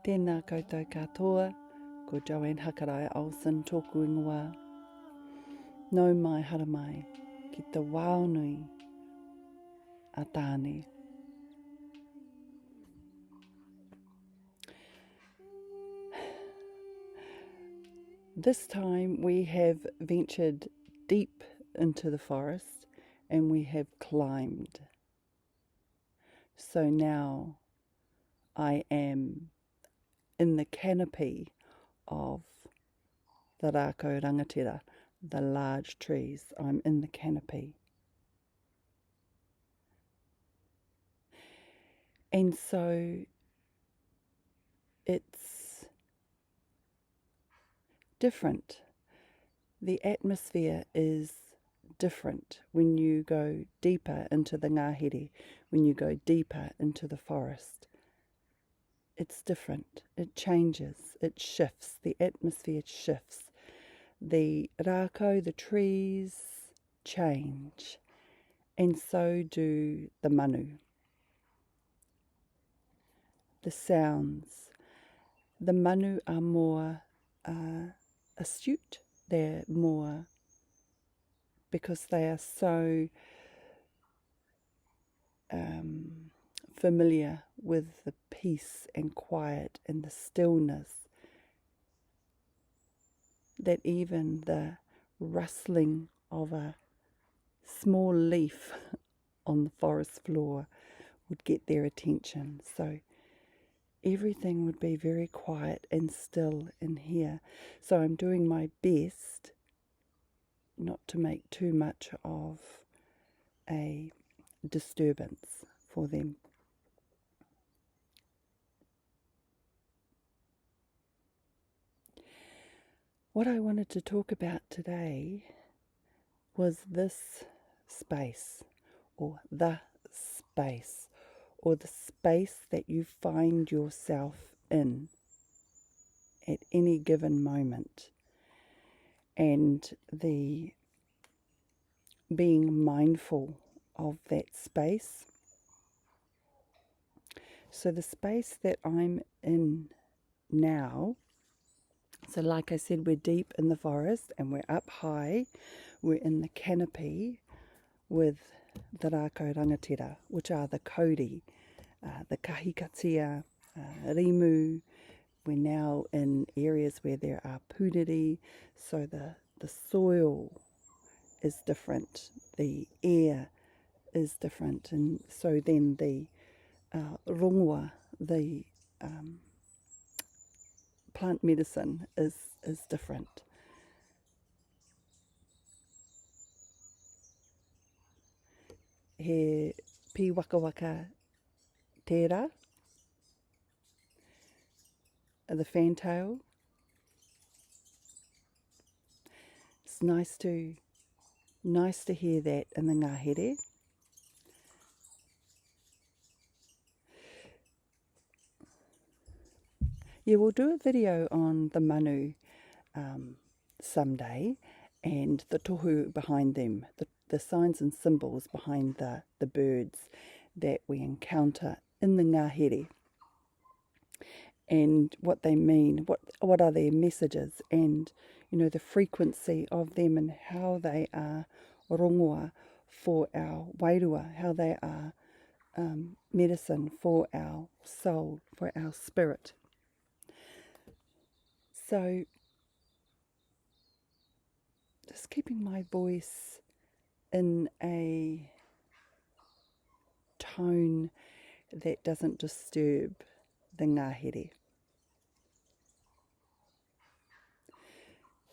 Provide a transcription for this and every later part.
Tēnā koutou katoa, ko Joanne Hakaraia tōku ingoa. Nau mai hara mai, ki te wāonui a tāne. This time we have ventured deep into the forest and we have climbed. So now I am in the canopy of the rākau rangatira, the large trees. I'm in the canopy. And so it's different. The atmosphere is different when you go deeper into the ngahere, when you go deeper into the forest. It's different. It changes. It shifts. The atmosphere shifts. The rākau, the trees, change. And so do the manu. The sounds. The manu are more astute. They're more, because they are so familiar with the peace and quiet and the stillness, that even the rustling of a small leaf on the forest floor would get their attention. So everything would be very quiet and still in here. So I'm doing my best not to make too much of a disturbance for them. What I wanted to talk about today was this space, or the space, or the space that you find yourself in at any given moment, and the being mindful of that space. So the space that I'm in now, so like I said, we're deep in the forest and we're up high. We're in the canopy with the rākau rangatira, which are the kauri, the kahikatia, rimu. We're now in areas where there are pūriri, so the soil is different, the air is different, and so then the rongoa, the plant medicine is different. He pi waka waka tērā, the fantail. It's nice to hear that in the ngahere. Yeah, we'll do a video on the manu someday, and the tohu behind them, the signs and symbols behind the birds that we encounter in the ngahere, and what they mean, what are their messages, and the frequency of them, and how they are rongoa for our wairua, how they are medicine for our soul, for our spirit. So just keeping my voice in a tone that doesn't disturb the ngahere.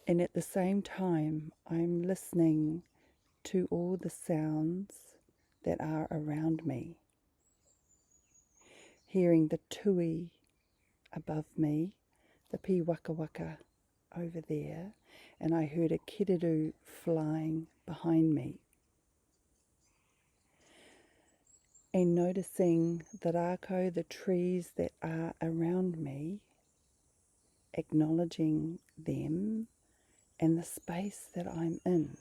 And at the same time, I'm listening to all the sounds that are around me. Hearing the tui above me, the pi waka waka over there, and I heard a kiriru flying behind me. And noticing the rākau, the trees that are around me, acknowledging them and the space that I'm in.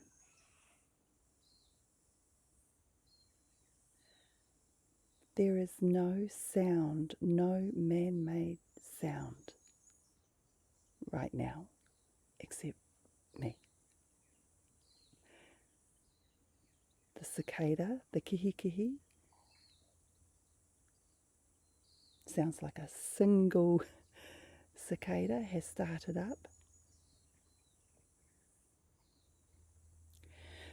There is no sound, no man-made sound. right now, except me. The cicada, the kihi, sounds like a single cicada has started up.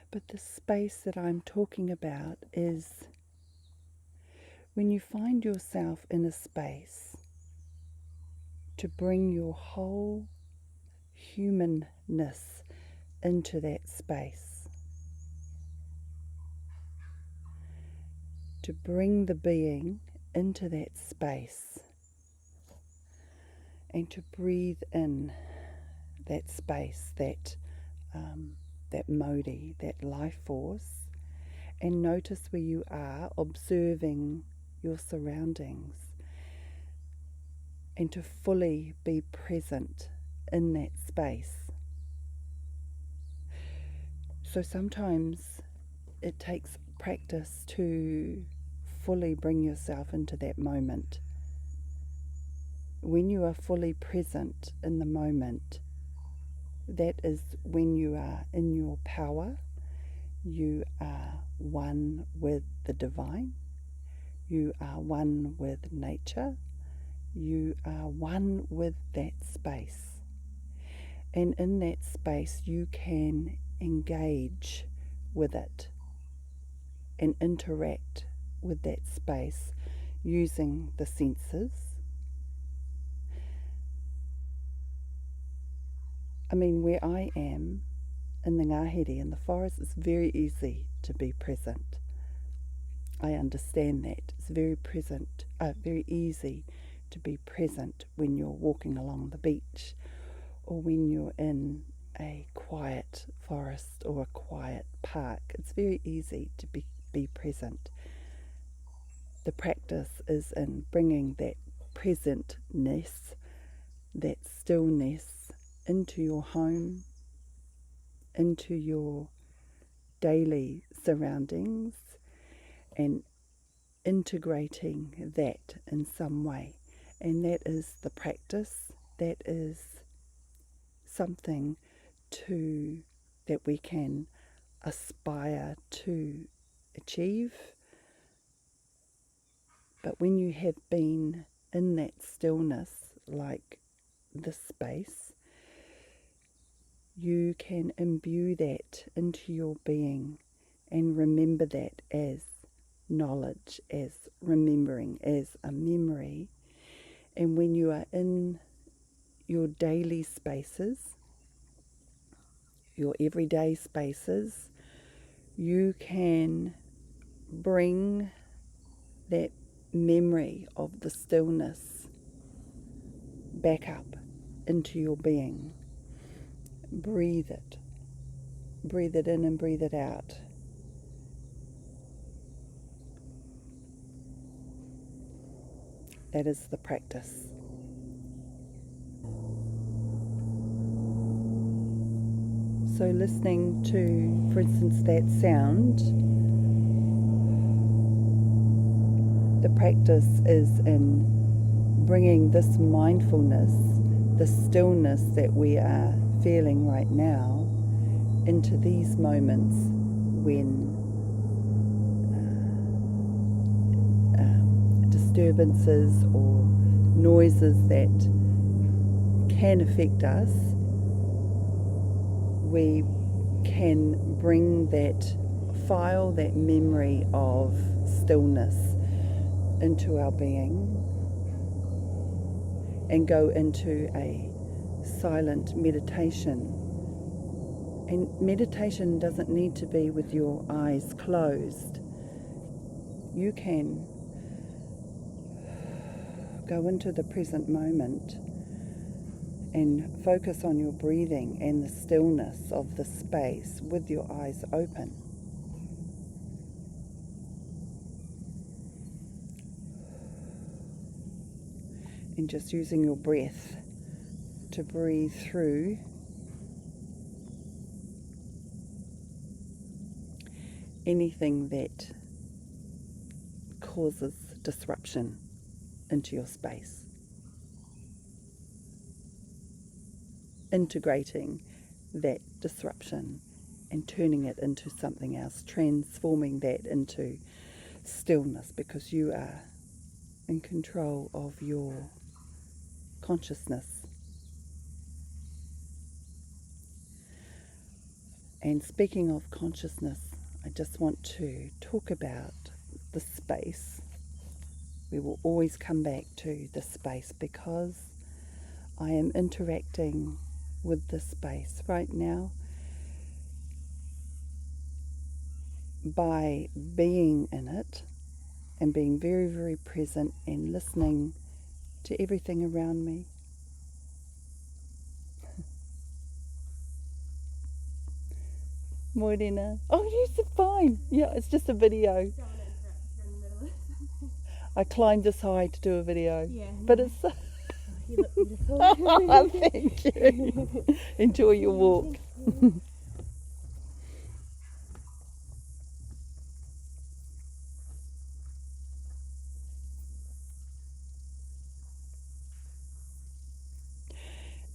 But the space that I'm talking about is when you find yourself in a space to bring your whole humanness into that space, to bring the being into that space, and to breathe in that space, that Mauri, that life force, and notice where you are, observing your surroundings, and to fully be present in that space. So sometimes it takes practice to fully bring yourself into that moment. When you are fully present in the moment, that is when you are in your power. You are one with the divine. You are one with nature. You are one with that space. And in that space, you can engage with it and interact with that space using the senses. I mean, where I am in the ngahere, in the forest, it's very easy to be present. I understand that. It's very easy to be present when you're walking along the beach, or when you're in a quiet forest or a quiet park. It's very easy to be present. The practice is in bringing that presentness, that stillness, into your home, into your daily surroundings, and integrating that in some way. And that is the practice. That is something that we can aspire to achieve. But when you have been in that stillness, like this space, you can imbue that into your being and remember that as knowledge, as remembering, as a memory. And when you are in your daily spaces, your everyday spaces, you can bring that memory of the stillness back up into your being. Breathe it. Breathe it in and breathe it out. That is the practice. So listening to, for instance, that sound, the practice is in bringing this mindfulness, the stillness that we are feeling right now, into these moments when disturbances or noises that can affect us, we can bring that file, that memory of stillness into our being and go into a silent meditation. And meditation doesn't need to be with your eyes closed. You can go into the present moment and focus on your breathing and the stillness of the space with your eyes open. And just using your breath to breathe through anything that causes disruption into your space. integrating that disruption and turning it into something else, transforming that into stillness, because you are in control of your consciousness. And speaking of consciousness, I just want to talk about the space. We will always come back to the space because I am interacting with the space right now by being in it and being very, very present and listening to everything around me. Morena. Oh, yes, it's fine. Yeah, it's just a video. I climbed this high to do a video. Yeah. But it's... You look beautiful. Oh, thank you. Enjoy your walk.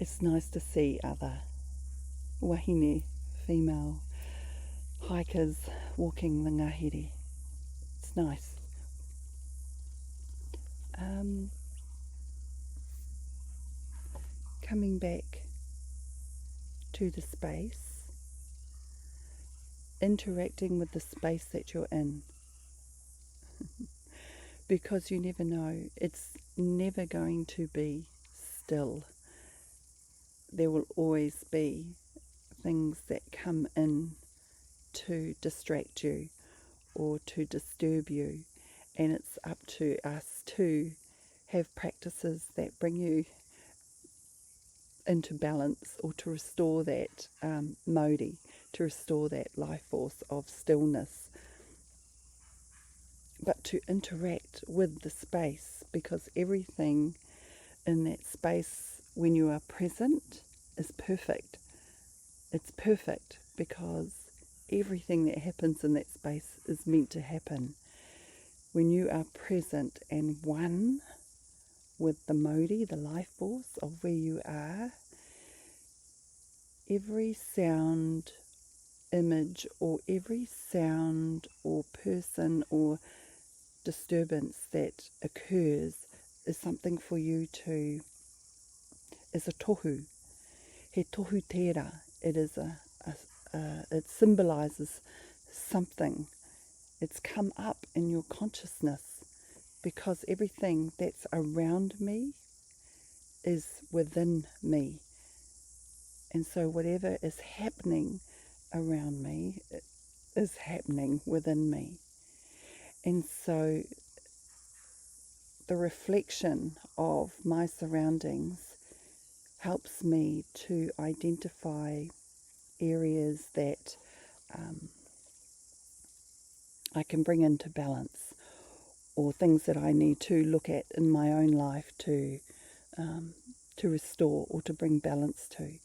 It's nice to see other wahine, female hikers walking the ngahere. It's nice. Coming back to the space, interacting with the space that you're in, because you never know, it's never going to be still. There will always be things that come in to distract you or to disturb you, and it's up to us to have practices that bring you into balance, or to restore that Mauri, to restore that life force of stillness, but to interact with the space, because everything in that space when you are present is perfect. It's perfect because everything that happens in that space is meant to happen. When you are present and one with the Mauri, the life force of where you are, every sound, image, or every sound or person or disturbance that occurs is something for you to, is a tohu. He tohu tērā. It is it symbolises something. It's come up in your consciousness because everything that's around me is within me. And so whatever is happening around me is happening within me. And so the reflection of my surroundings helps me to identify areas that I can bring into balance, or things that I need to look at in my own life to restore or to bring balance to.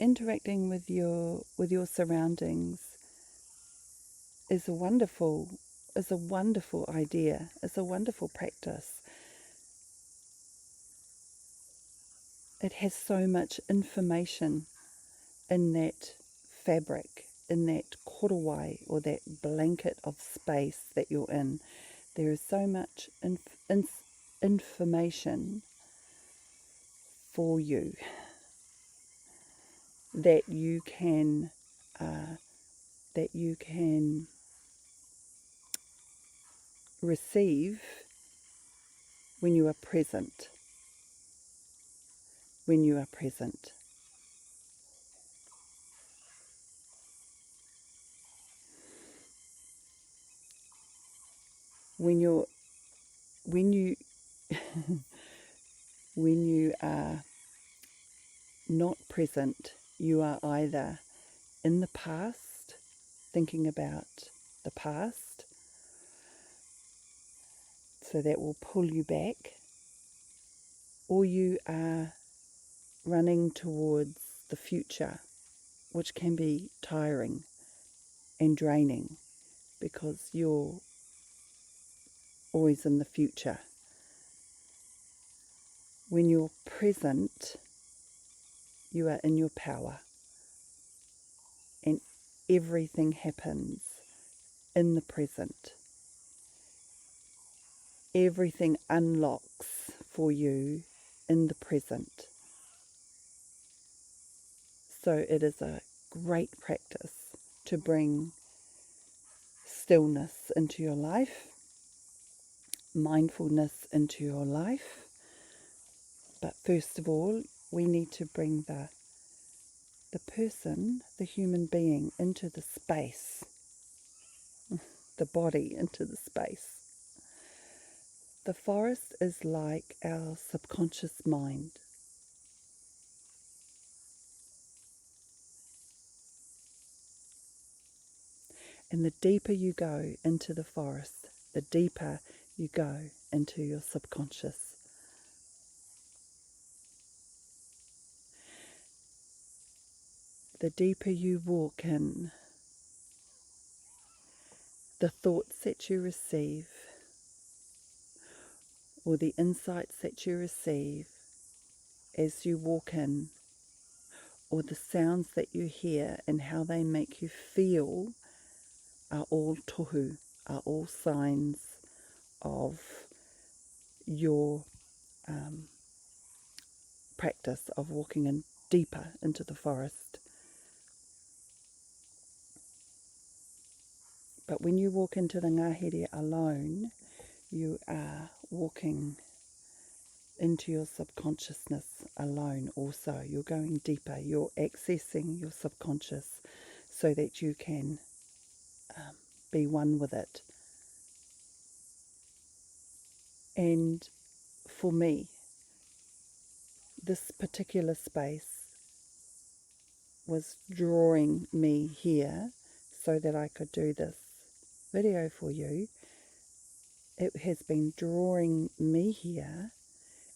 Interacting with your surroundings is a wonderful idea, is a wonderful practice. It has so much information in that fabric, in that korowai, or that blanket of space that you're in. There is so much information for you that you can receive when you are present. When you are present. When you when you are not present, you are either in the past thinking about the past. So that will pull you back. Or you are running towards the future, which can be tiring and draining because you're always in the future. When you're present, you are in your power, and everything happens in the present. Everything unlocks for you in the present. So it is a great practice to bring stillness into your life, mindfulness into your life. But first of all, we need to bring the person, the human being, into the space, the body into the space. The forest is like our subconscious mind. And the deeper you go into the forest, the deeper you go into your subconscious. The deeper you walk in, the thoughts that you receive, or the insights that you receive as you walk in, or the sounds that you hear and how they make you feel, are all tohu, are all signs of your practice of walking in deeper into the forest. But when you walk into the ngahere alone, you are walking into your subconsciousness alone also. You're going deeper. You're accessing your subconscious so that you can be one with it. And for me, this particular space was drawing me here so that I could do this video for you. It has been drawing me here,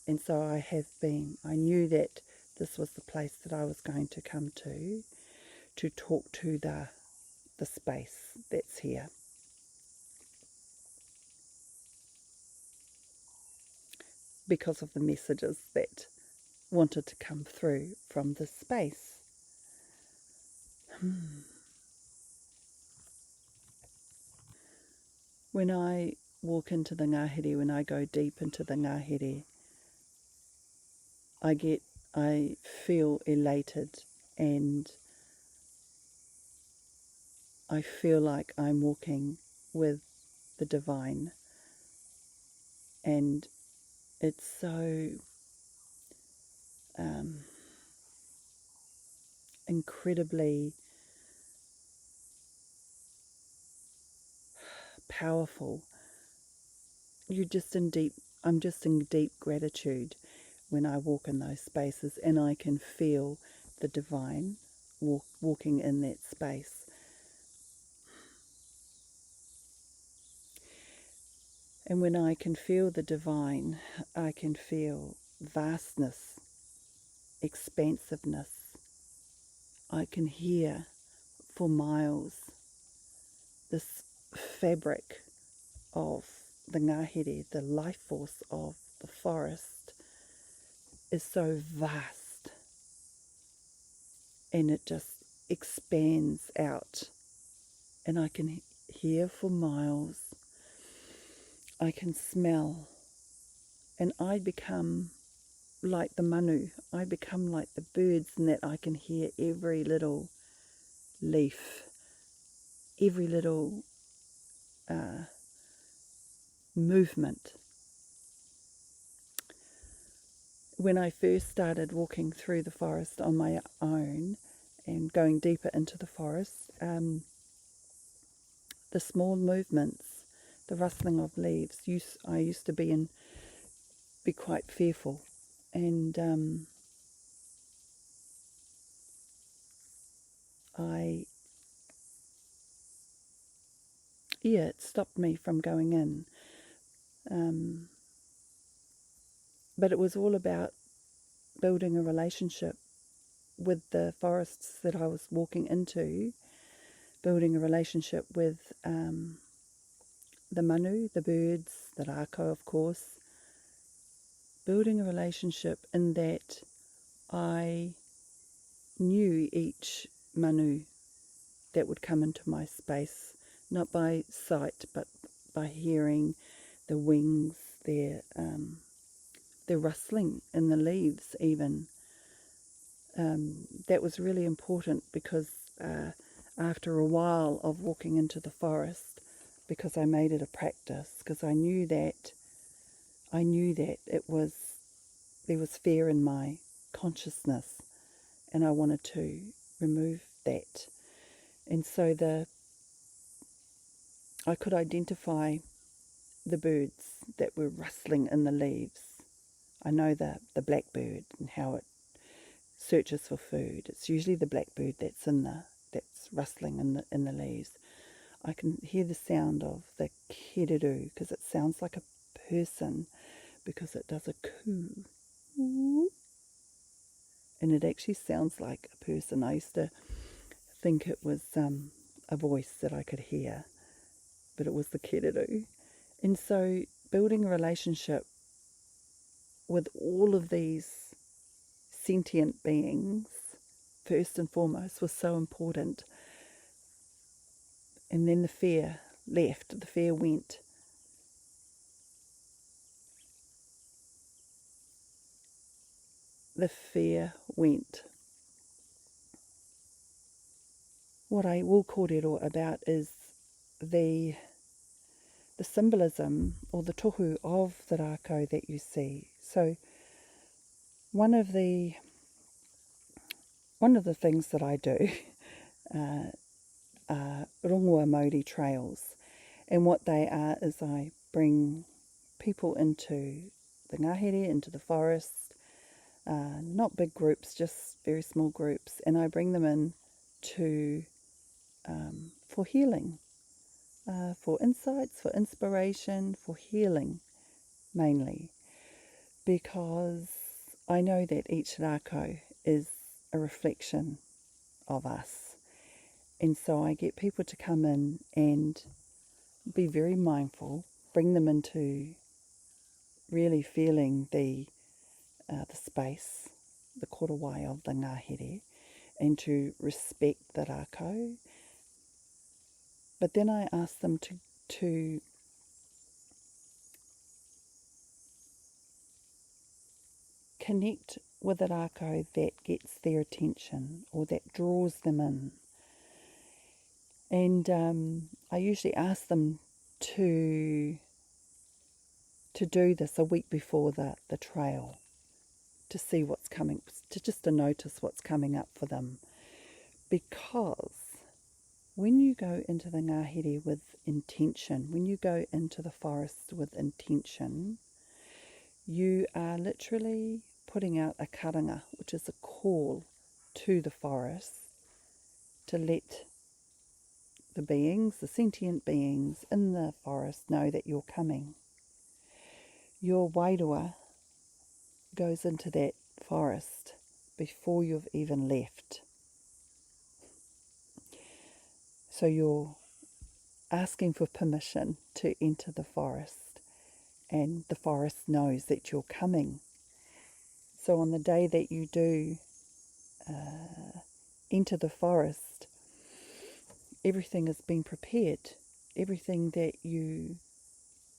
and so I knew that this was the place that I was going to come to talk to the space that's here. Because of the messages that wanted to come through from this space. When I walk into the ngahere, when I go deep into the ngahere, I feel elated, and I feel like I'm walking with the divine, and it's so incredibly powerful. I'm just in deep gratitude when I walk in those spaces, and I can feel the divine walking in that space. And when I can feel the divine, I can feel vastness, expansiveness. I can hear for miles. This fabric of the ngahere, the life force of the forest, is so vast, and it just expands out, and I can hear for miles. I can smell, and I become like the manu. I become like the birds in that I can hear every little leaf, every little movement. When I first started walking through the forest on my own and going deeper into the forest, the small movements, the rustling of leaves, I used to be quite fearful, and I it stopped me from going in. But it was all about building a relationship with the forests that I was walking into, building a relationship with the manu, the birds, the rākau, of course, building a relationship in that I knew each manu that would come into my space, not by sight, but by hearing the wings, their rustling in the leaves even. That was really important because after a while of walking into the forest, because I made it a practice, because I knew that there was fear in my consciousness, and I wanted to remove that. And so I could identify the birds that were rustling in the leaves. I know the blackbird and how it searches for food. It's usually the blackbird that's rustling in the leaves. I can hear the sound of the keriru because it sounds like a person, because it does a coo. And it actually sounds like a person. I used to think it was a voice that I could hear, but it was the keriru. And so building a relationship with all of these sentient beings, first and foremost, was so important. And then the fear left, the fear went. The fear went. What I will kōrero about is the symbolism or the tohu of the rākau that you see. So one of the things that I do are Rongoā Mauri trails, and what they are is I bring people into the ngahere, into the forest, not big groups, just very small groups, and I bring them in to for healing, for insights, for inspiration, for healing mainly, because I know that each rākau is a reflection of us. And so I get people to come in and be very mindful, bring them into really feeling the space, the korowai of the ngahere, and to respect the rākau. But then I ask them to connect with the rākau that gets their attention or that draws them in. And I usually ask them to do this a week before the trail, to see what's coming, to notice what's coming up for them. Because when you go into the ngahere with intention, when you go into the forest with intention, you are literally putting out a karanga, which is a call to the forest to let the beings, the sentient beings in the forest know that you're coming. Your wairua goes into that forest before you've even left. So you're asking for permission to enter the forest, and the forest knows that you're coming. So on the day that you do enter the forest, everything has been prepared. Everything that you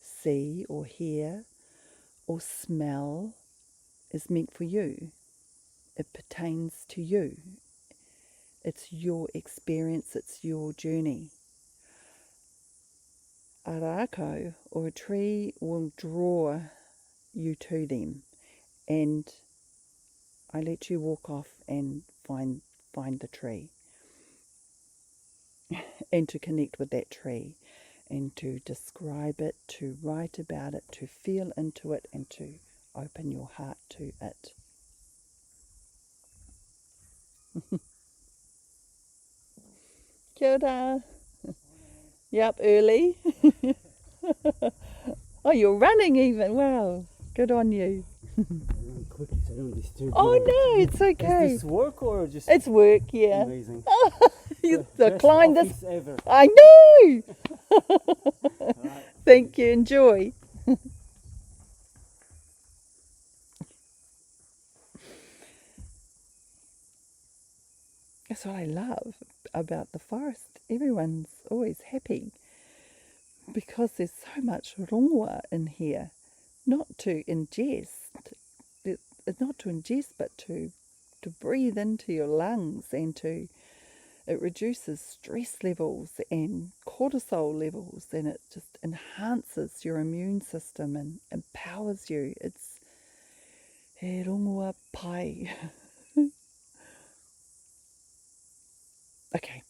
see or hear or smell is meant for you. It pertains to you. It's your experience, it's your journey. A rākau or a tree will draw you to them, and I let you walk off and find the tree and to connect with that tree and to describe it, to write about it, to feel into it, and to open your heart to it. Kia ora. You up early? Oh, you're running even. Wow, good on you. I run quickly so I don't disturb you. Oh no, it's okay. Is this work or just It's work, yeah. amazing? You Best climb this. office ever. I know. Right. Thank you. Enjoy. That's what I love about the forest. Everyone's always happy because there's so much rongoa in here. Not to ingest. It's not to ingest, but to breathe into your lungs and to. It reduces stress levels and cortisol levels, and it just enhances your immune system and empowers you. It's he rongoa pai. Okay.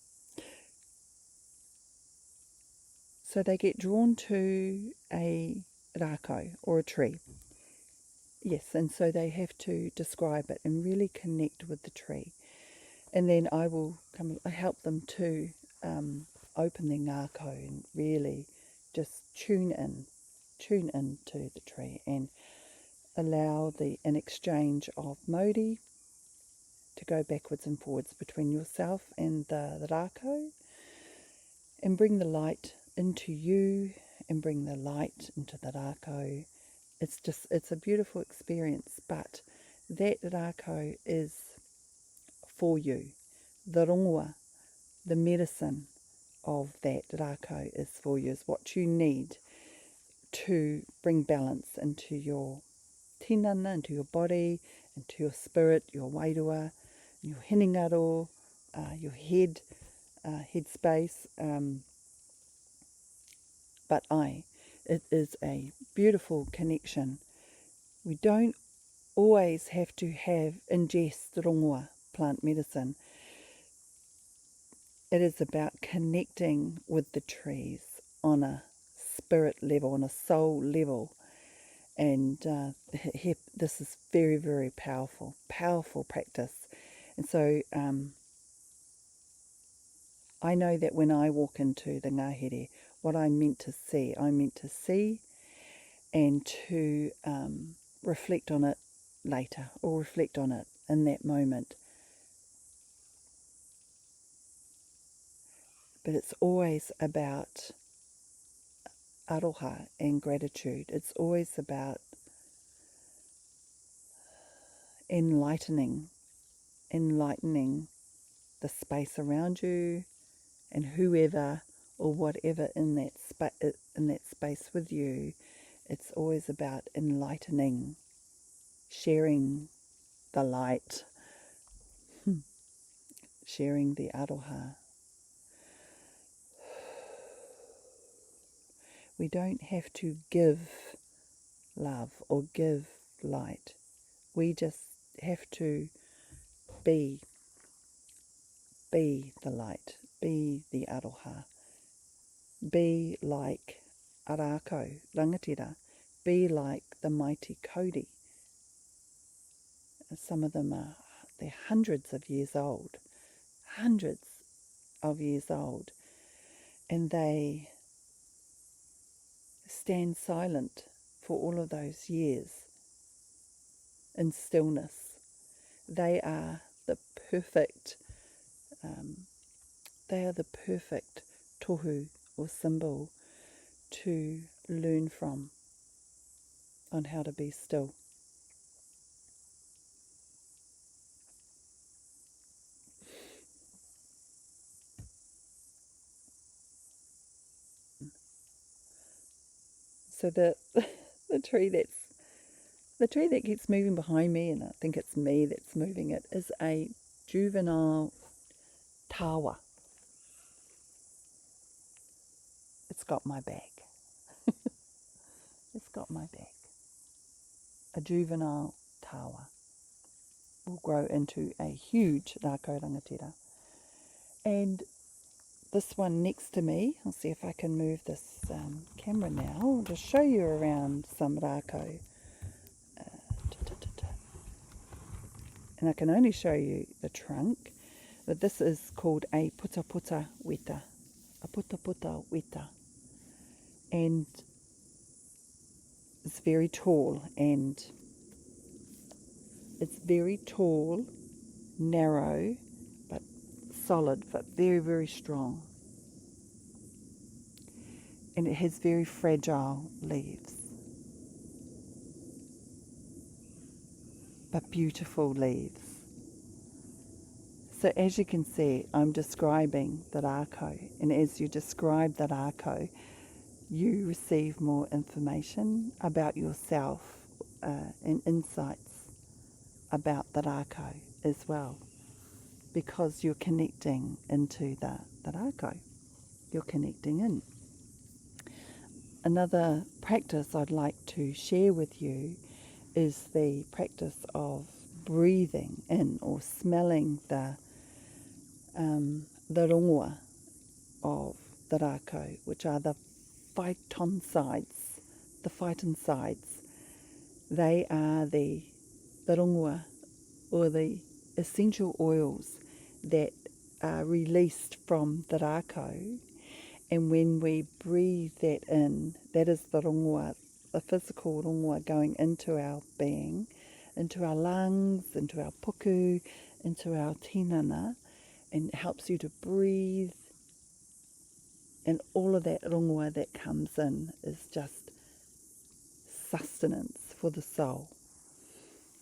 So they get drawn to a rākau or a tree. Yes, and so they have to describe it and really connect with the tree. And then I will help them to open their ngākau and really just tune in to the tree and allow an exchange of mauri to go backwards and forwards between yourself and the rākau, and bring the light into you and bring the light into the rākau. It's a beautiful experience, but that rākau is for you. The rongoa, the medicine of that rākau is for you, is what you need to bring balance into your tinana, into your body, into your spirit, your wairua, your hinengaro, your head space. But it is a beautiful connection. We don't always have to ingest rongoa plant medicine. It is about connecting with the trees on a spirit level, on a soul level. And this is very, very powerful practice. And so I know that when I walk into the ngahere, what I'm meant to see and to reflect on it later or reflect on it in that moment. But it's always about aroha and gratitude. It's always about enlightening the space around you and whoever or whatever in that space with you. It's always about enlightening, sharing the light, sharing the aroha. We don't have to give love or give light. We just have to be the light, be the aroha, be like a rākau, rangatira, be like the mighty kauri. Some of them they're hundreds of years old, and they stand silent for all of those years in stillness. They are the perfect tohu or symbol to learn from on how to be still. So the tree that keeps moving behind me, and I think it's me that's moving it, is a juvenile tawa. It's got my back. It's got my back. A juvenile tawa will grow into a huge rākau rangatira. And this one next to me, I'll see if I can move this camera now. I'll just show you around some rākau. And I can only show you the trunk, but this is called a puta puta weta a puta weta. And it's very tall, and it's very tall, narrow, but solid, but very, very strong. And it has very fragile leaves, but beautiful leaves. So as you can see, I'm describing the rākau, and as you describe the rākau, you receive more information about yourself and insights about the rākau as well, because you're connecting into the rākau. You're connecting in. Another practice I'd like to share with you is the practice of breathing in or smelling the rongoa of the rākau, which are the phyton sides. The phyton sides, they are the rongoa, or the essential oils that are released from the rākau. And when we breathe that in, that is the rongoa, the physical rongoa going into our being, into our lungs, into our puku, into our tinana, and it helps you to breathe. And all of that rongoa that comes in is just sustenance for the soul.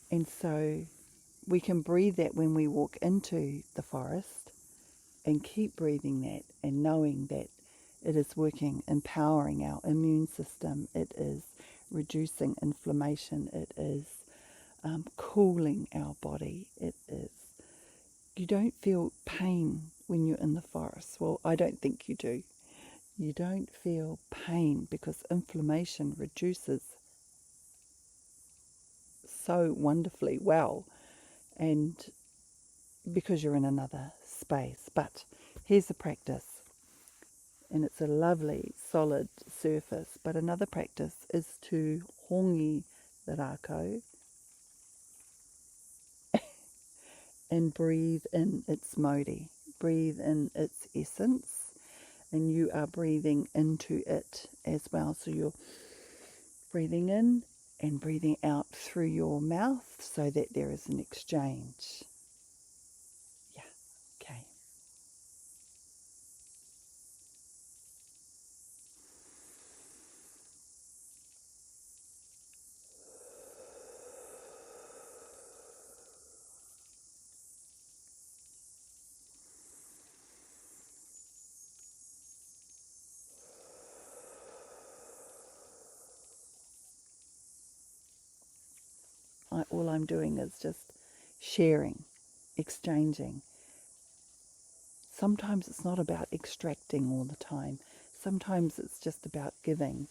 And so we can breathe that when we walk into the forest, and keep breathing that and knowing that it is working, empowering our immune system. It is reducing inflammation. It is cooling our body. It is. You don't feel pain when you're in the forest. Well, I don't think you do. You don't feel pain because inflammation reduces so wonderfully well, and because you're in another space. But here's a practice, and it's a lovely solid surface. But another practice is to hongi the rākau and breathe in its mauri, breathe in its essence, and you are breathing into it as well. So you're breathing in and breathing out through your mouth so that there is an exchange. Yeah, okay. All I'm doing is just sharing, exchanging. Sometimes it's not about extracting all the time. Sometimes it's just about giving.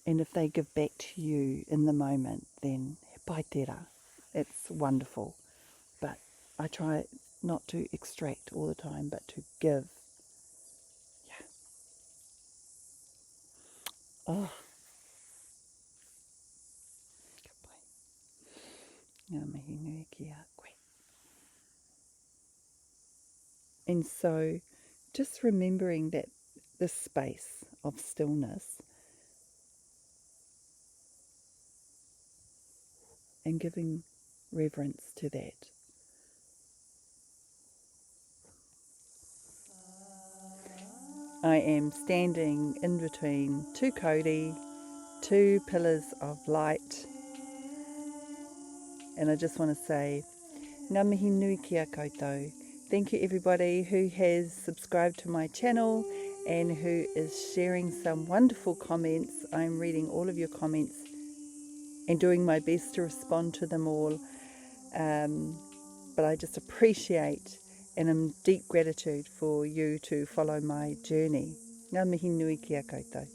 And if they give back to you in the moment, then pai tērā. It's wonderful. But I try not to extract all the time, but to give. Yeah. Oh. Ngā mihi nui ki a koe. And so just remembering that this space of stillness and giving reverence to that. I am standing in between two kauri, two pillars of light, and I just want to say ngā mihi nui ki a koutou. Thank you everybody who has subscribed to my channel and who is sharing some wonderful comments. I'm reading all of your comments and doing my best to respond to them all. But I just appreciate and in deep gratitude for you to follow my journey. Ngā mihi nui ki a koutou.